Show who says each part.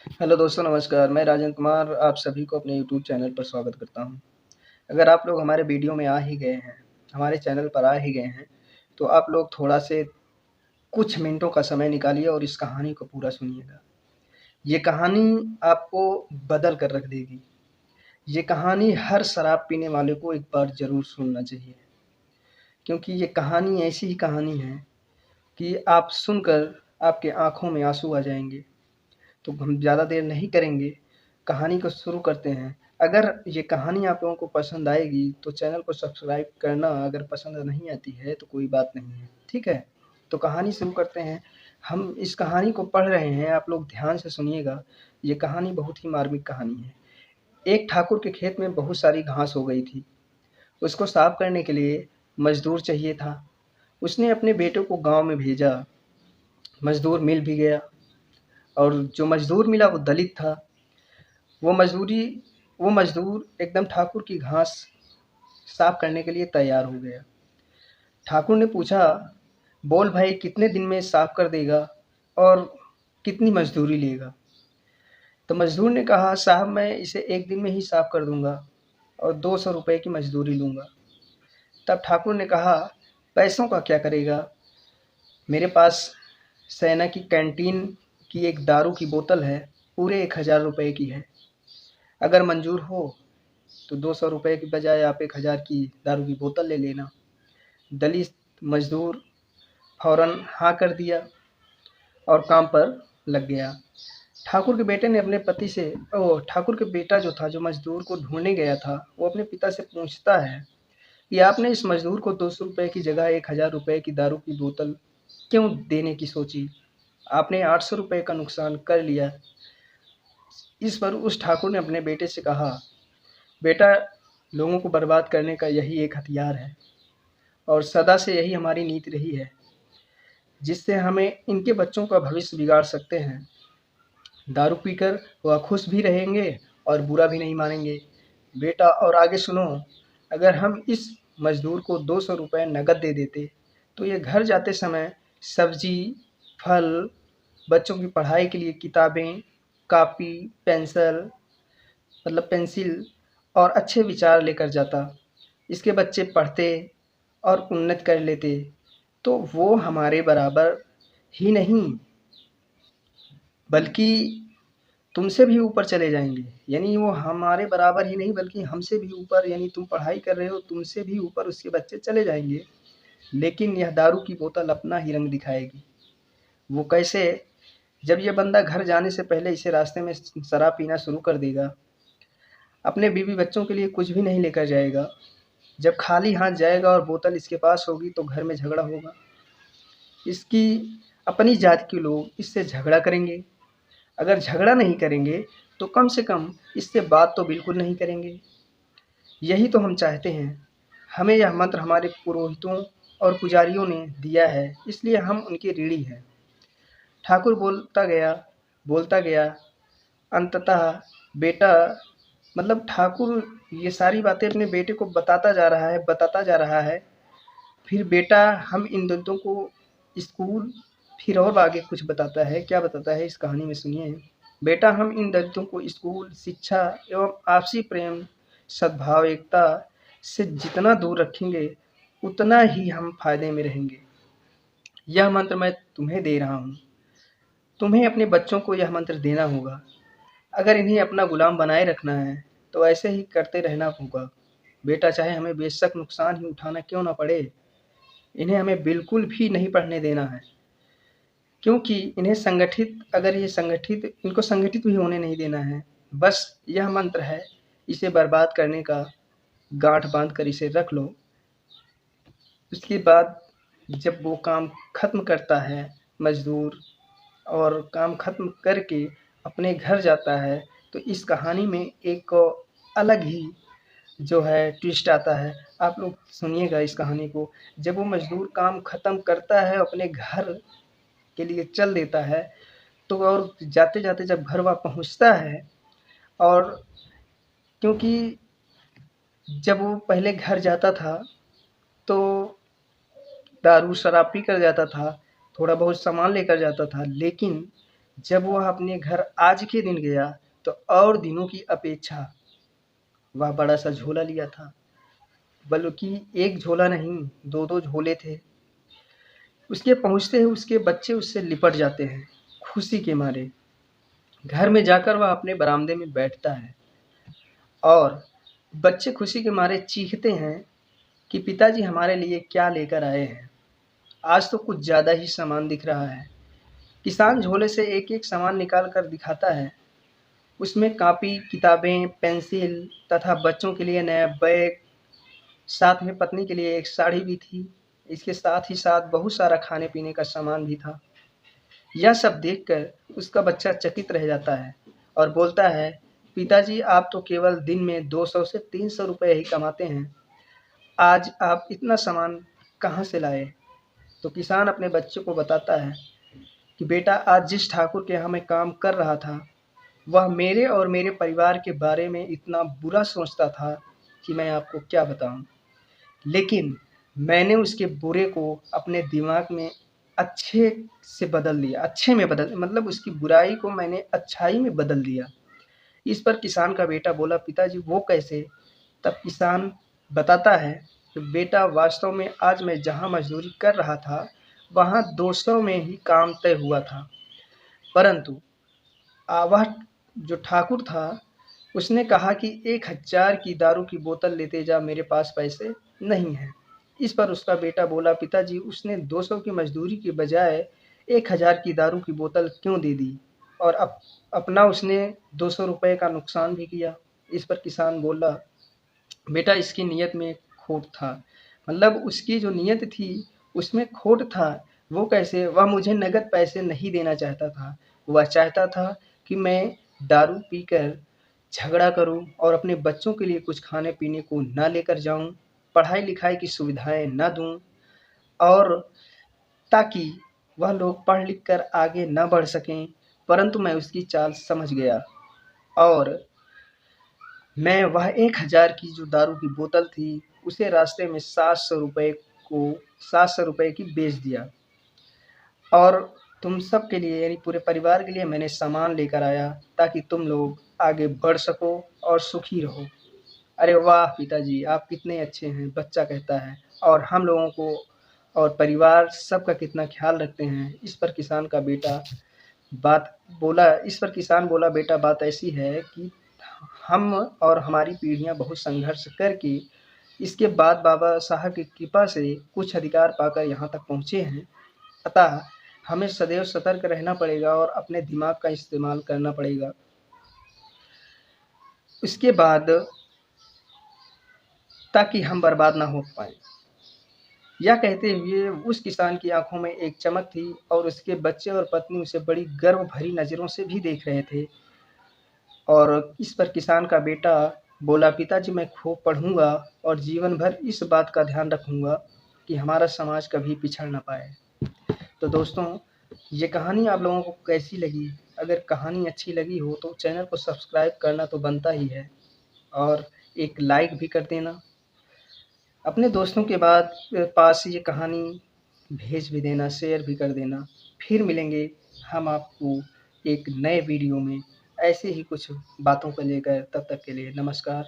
Speaker 1: Hello दोस्तों, नमस्कार। मैं राजेंद्र कुमार आप सभी को अपने यूट्यूब चैनल पर स्वागत करता हूं। अगर आप लोग हमारे वीडियो में आ ही गए हैं, हमारे चैनल पर आ ही गए हैं, तो आप लोग थोड़ा से कुछ मिनटों का समय निकालिए और इस कहानी को पूरा सुनिएगा। ये कहानी आपको बदल कर रख देगी। ये कहानी हर शराब पीने वाले को एक बार ज़रूर सुनना चाहिए, क्योंकि ये कहानी ऐसी ही कहानी है कि आप सुनकर आपके आँखों में आँसू आ जाएँगे। तो हम ज़्यादा देर नहीं करेंगे, कहानी को शुरू करते हैं। अगर ये कहानी आप लोगों को पसंद आएगी तो चैनल को सब्सक्राइब करना, अगर पसंद नहीं आती है तो कोई बात नहीं है, ठीक है? तो कहानी शुरू करते हैं। हम इस कहानी को पढ़ रहे हैं, आप लोग ध्यान से सुनिएगा। ये कहानी बहुत ही मार्मिक कहानी है। एक ठाकुर के खेत में बहुत सारी घास हो गई थी। उसको साफ करने के लिए मजदूर चाहिए था। उसने अपने बेटे को गाँव में भेजा। मजदूर मिल भी गया और जो मजदूर मिला वो दलित था। वो मजदूरी वो मजदूर एकदम ठाकुर की घास साफ करने के लिए तैयार हो गया। ठाकुर ने पूछा, बोल भाई कितने दिन में साफ कर देगा और कितनी मजदूरी लेगा? तो मजदूर ने कहा, साहब मैं इसे एक दिन में ही साफ कर दूंगा और 200 रुपये की मजदूरी लूंगा। तब ठाकुर ने कहा, पैसों का क्या करेगा? मेरे पास सेना की कैंटीन की एक दारू की बोतल है, पूरे 1000 रुपये की है। अगर मंजूर हो तो 200 रुपये की बजाय आप 1000 की दारू की बोतल ले लेना। दलित मजदूर फौरन हाँ कर दिया और काम पर लग गया। ठाकुर के बेटे ने अपने पति से ठाकुर के बेटा जो था, जो मजदूर को ढूंढने गया था, वो अपने पिता से पूछता है कि आपने इस मजदूर को 200 रुपये की जगह 1000 रुपये की दारू की बोतल क्यों देने की सोची? आपने 800 रुपये का नुकसान कर लिया। इस पर उस ठाकुर ने अपने बेटे से कहा, बेटा लोगों को बर्बाद करने का यही एक हथियार है और सदा से यही हमारी नीति रही है, जिससे हमें इनके बच्चों का भविष्य बिगाड़ सकते हैं। दारू पीकर वह खुश भी रहेंगे और बुरा भी नहीं मानेंगे। बेटा और आगे सुनो, अगर हम इस मजदूर को 200 रुपये नकद दे देते तो ये घर जाते समय सब्जी, फल, बच्चों की पढ़ाई के लिए किताबें, कापी, पेंसिल और अच्छे विचार लेकर जाता। इसके बच्चे पढ़ते और उन्नत कर लेते तो वो हमारे बराबर ही नहीं बल्कि तुमसे भी ऊपर चले जाएंगे। यानी वो हमारे बराबर ही नहीं बल्कि हमसे भी ऊपर, यानी तुम पढ़ाई कर रहे हो, तुमसे भी ऊपर उसके बच्चे चले जाएंगे। लेकिन यह दारू की बोतल अपना ही रंग दिखाएगी। वो कैसे? जब ये बंदा घर जाने से पहले इसे रास्ते में शराब पीना शुरू कर देगा, अपने बीवी बच्चों के लिए कुछ भी नहीं लेकर जाएगा। जब खाली हाथ जाएगा और बोतल इसके पास होगी तो घर में झगड़ा होगा। इसकी अपनी जाति के लोग इससे झगड़ा करेंगे। अगर झगड़ा नहीं करेंगे तो कम से कम इससे बात तो बिल्कुल नहीं करेंगे। यही तो हम चाहते हैं। हमें यह मंत्र हमारे पुरोहितों और पुजारियों ने दिया है, इसलिए हम उनके ऋणी हैं। ठाकुर बोलता गया। अंततः बेटा, मतलब ठाकुर ये सारी बातें अपने बेटे को बताता जा रहा है। फिर बेटा, हम इन दलितों को स्कूल, फिर और आगे कुछ बताता है। क्या बताता है इस कहानी में सुनिए। बेटा, हम इन दलितों को स्कूल, शिक्षा एवं आपसी प्रेम, सद्भाव, एकता से जितना दूर रखेंगे उतना ही हम फायदे में रहेंगे। यह मंत्र मैं तुम्हें दे रहा हूँ। तुम्हें अपने बच्चों को यह मंत्र देना होगा। अगर इन्हें अपना गुलाम बनाए रखना है तो ऐसे ही करते रहना होगा। बेटा, चाहे हमें बेशक नुकसान ही उठाना क्यों ना पड़े, इन्हें हमें बिल्कुल भी नहीं पढ़ने देना है, क्योंकि इनको संगठित भी होने नहीं देना है। बस यह मंत्र है, इसे बर्बाद करने का गांठ बांध कर इसे रख लो। उसके बाद जब वो काम खत्म करता है मजदूर, और काम खत्म करके अपने घर जाता है, तो इस कहानी में एक अलग ही जो है ट्विस्ट आता है। आप लोग सुनिएगा इस कहानी को। जब वो मजदूर काम खत्म करता है, अपने घर के लिए चल देता है, तो और जाते जाते जब घर वह पहुंचता है, और क्योंकि जब वो पहले घर जाता था तो दारू शराब पी कर जाता था, थोड़ा बहुत सामान लेकर जाता था, लेकिन जब वह अपने घर आज के दिन गया तो और दिनों की अपेक्षा वह बड़ा-सा झोला लिया था, बल्कि एक झोला नहीं, 2-2 झोले थे। उसके पहुँचते ही उसके बच्चे उससे लिपट जाते हैं, खुशी के मारे। घर में जाकर वह अपने बरामदे में बैठता है और बच्चे खुशी के मारे चीखते हैं कि पिताजी हमारे लिए क्या लेकर आए हैं। आज तो कुछ ज़्यादा ही सामान दिख रहा है। किसान झोले से एक-एक सामान निकाल कर दिखाता है। उसमें कॉपी, किताबें, पेंसिल तथा बच्चों के लिए नया बैग, साथ में पत्नी के लिए एक साड़ी भी थी। इसके साथ ही साथ बहुत सारा खाने-पीने का सामान भी था। यह सब देखकर उसका बच्चा चकित रह जाता है और बोलता है, पिताजी आप तो केवल दिन में 200 से 300 रुपए ही कमाते हैं। आज आप इतना सामान कहाँ से लाए? तो किसान अपने बच्चे को बताता है कि बेटा आज जिस ठाकुर के यहाँ मैं काम कर रहा था, वह मेरे और मेरे परिवार के बारे में इतना बुरा सोचता था कि मैं आपको क्या बताऊँ। लेकिन मैंने उसके बुरे को अपने दिमाग में अच्छे से बदल दिया, अच्छे में बदल मतलब उसकी बुराई को मैंने अच्छाई में बदल दिया। इस पर किसान का बेटा बोला, पिताजी वो कैसे? तब किसान बताता है कि बेटा वास्तव में आज मैं जहाँ मज़दूरी कर रहा था, वहाँ 200 में ही काम तय हुआ था। परंतु वह जो ठाकुर था, उसने कहा कि 1000 की दारू की बोतल लेते जा, मेरे पास पैसे नहीं हैं। इस पर उसका बेटा बोला, पिताजी उसने 200 की मज़दूरी के बजाय 1000 की दारू की बोतल क्यों दे दी और अपना उसने 200 रुपए का नुकसान भी किया। इस पर किसान बोला, बेटा इसकी नीयत में खोट था। मतलब उसकी जो नीयत थी उसमें खोट था। वो कैसे? वह मुझे नकद पैसे नहीं देना चाहता था। वह चाहता था कि मैं दारू पीकर झगड़ा करूँ और अपने बच्चों के लिए कुछ खाने-पीने को ना लेकर जाऊँ, पढ़ाई-लिखाई की सुविधाएँ ना दूँ और ताकि वह लोग पढ़ लिख कर आगे ना बढ़ सकें। परंतु मैं उसकी चाल समझ गया और मैं वह 1000 की जो दारू की बोतल थी, उसे रास्ते में 700 रुपए को 700 रुपए की बेच दिया और तुम सब के लिए यानी पूरे परिवार के लिए मैंने सामान लेकर आया ताकि तुम लोग आगे बढ़ सको और सुखी रहो। अरे वाह! पिताजी आप कितने अच्छे हैं, बच्चा कहता है और हम लोगों को और परिवार सबका कितना ख़्याल रखते हैं। इस पर किसान बोला, बेटा बात ऐसी है कि हम और हमारी पीढ़ियाँ बहुत संघर्ष करके इसके बाद बाबा साहब की कृपा से कुछ अधिकार पाकर यहाँ तक पहुँचे हैं। अतः हमें सदैव सतर्क रहना पड़ेगा और अपने दिमाग का इस्तेमाल करना पड़ेगा। उसके बाद ताकि हम बर्बाद ना हो पाएँ। यह कहते हुए उस किसान की आँखों में एक चमक थी और उसके बच्चे और पत्नी उसे बड़ी गर्व भरी नज़रों से भी देख रहे थे। और इस पर किसान का बेटा बोला, पिताजी मैं खूब पढ़ूँगा और जीवन भर इस बात का ध्यान रखूँगा कि हमारा समाज कभी पिछड़ ना पाए। तो दोस्तों, ये कहानी आप लोगों को कैसी लगी? अगर कहानी अच्छी लगी हो तो चैनल को सब्सक्राइब करना तो बनता ही है और एक लाइक भी कर देना। अपने दोस्तों के पास ये कहानी भेज भी देना, शेयर भी कर देना। फिर मिलेंगे हम आपको एक नए वीडियो में ऐसे ही कुछ बातों को लेकर। तब तक के लिए नमस्कार।